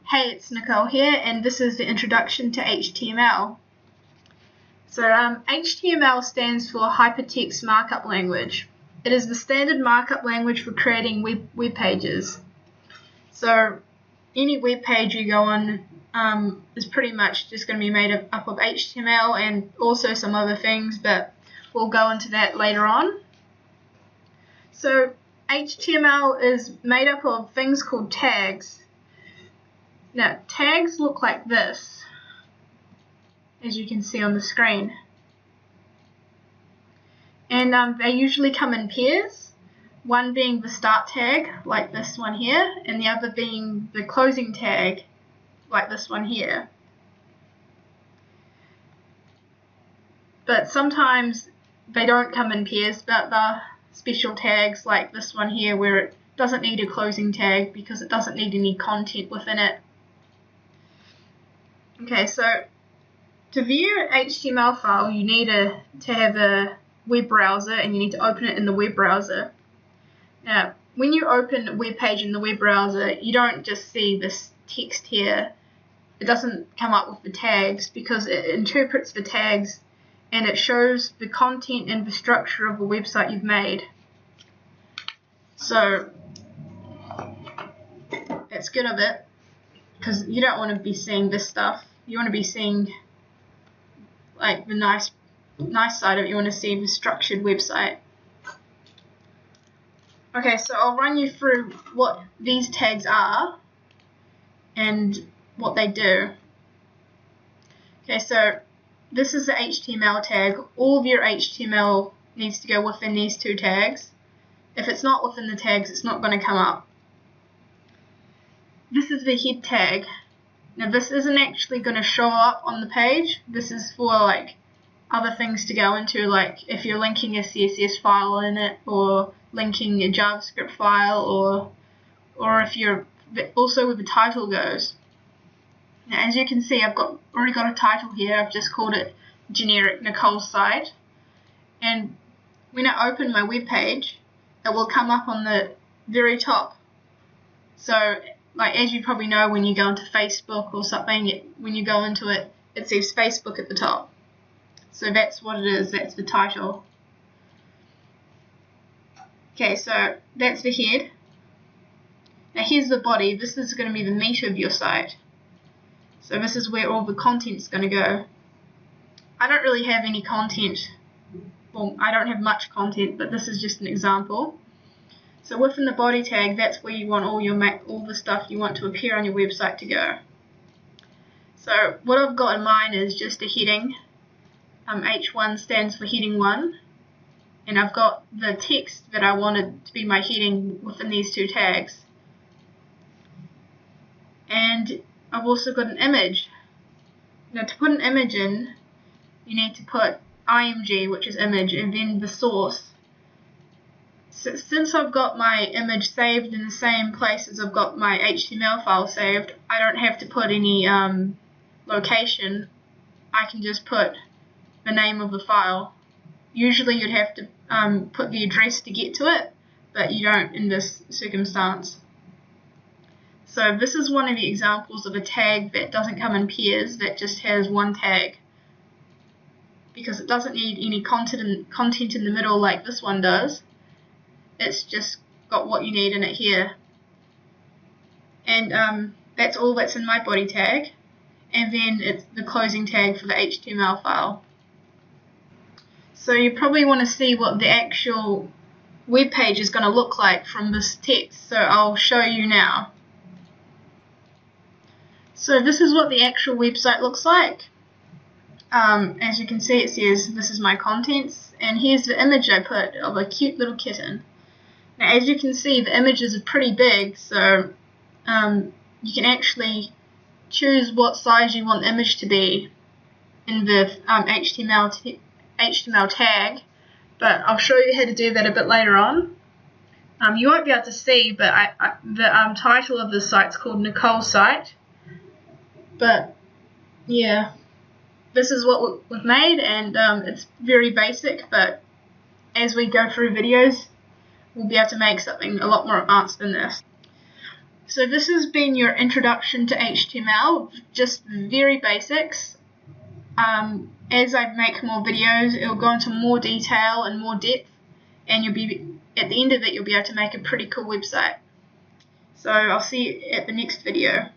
Hey, it's Nicole here, and this is the introduction to HTML. So HTML stands for Hypertext Markup Language. It is the standard markup language for creating web pages. So any web page you go on is pretty much just going to be made up of HTML and also some other things, but we'll go into that later on. So HTML is made up of things called tags. Now, tags look like this, as you can see on the screen. And they usually come in pairs, one being the start tag, like this one here, and the other being the closing tag, like this one here. But sometimes they don't come in pairs, but the special tags like this one here, where it doesn't need a closing tag because it doesn't need any content within it. Okay, so to view an HTML file, you need to have a web browser, and you need to open it in the web browser. Now, when you open a web page in the web browser, you don't just see this text here. It doesn't come up with the tags because it interprets the tags and it shows the content and the structure of the website you've made. So that's good of it, because you don't want to be seeing this stuff. You want to be seeing like the nice side of it. You want to see the structured website. Okay, so I'll run you through what these tags are and what they do. Okay, so this is the HTML tag. All of your HTML needs to go within these two tags. If it's not within the tags, it's not going to come up. This is the head tag. Now, this isn't actually going to show up on the page. This is for like other things to go into, like if you're linking a CSS file in it, or linking a JavaScript file, or if you're also where the title goes. Now, as you can see, I've already got a title here. I've just called it generic Nicole's site, and when I open my web page, it will come up on the very top. So, like, as you probably know, when you go into Facebook or something, when you go into it, it says Facebook at the top. So that's what it is. That's the title. Okay, so that's the head. Now here's the body. This is going to be the meat of your site. So this is where all the content's going to go. I don't really have any content. Well, I don't have much content, but this is just an example. So within the body tag, that's where you want all the stuff you want to appear on your website to go. So what I've got in mine is just a heading. H1 stands for heading 1, and I've got the text that I wanted to be my heading within these two tags. And I've also got an image. Now, to put an image in, you need to put img, which is image, and then the source. So since I've got my image saved in the same place as I've got my HTML file saved, I don't have to put any location. I can just put the name of the file. Usually you'd have to put the address to get to it, but you don't in this circumstance. So this is one of the examples of a tag that doesn't come in pairs, that just has one tag, because it doesn't need any content in the middle like this one does. It's just got what you need in it here. And that's all that's in my body tag. And then it's the closing tag for the HTML file. So you probably want to see what the actual web page is going to look like from this text. So I'll show you now. So this is what the actual website looks like. As you can see, it says this is my contents, and here's the image I put of a cute little kitten. Now, as you can see, the images are pretty big, so you can actually choose what size you want the image to be in the HTML tag, but I'll show you how to do that a bit later on. You won't be able to see, but the title of the site is called Nicole's site. But yeah, this is what we've made, and it's very basic, but as we go through videos, we'll be able to make something a lot more advanced than this. So this has been your introduction to HTML, just very basics. As I make more videos, it'll go into more detail and more depth, and you'll be, at the end of it, you'll be able to make a pretty cool website. So I'll see you at the next video.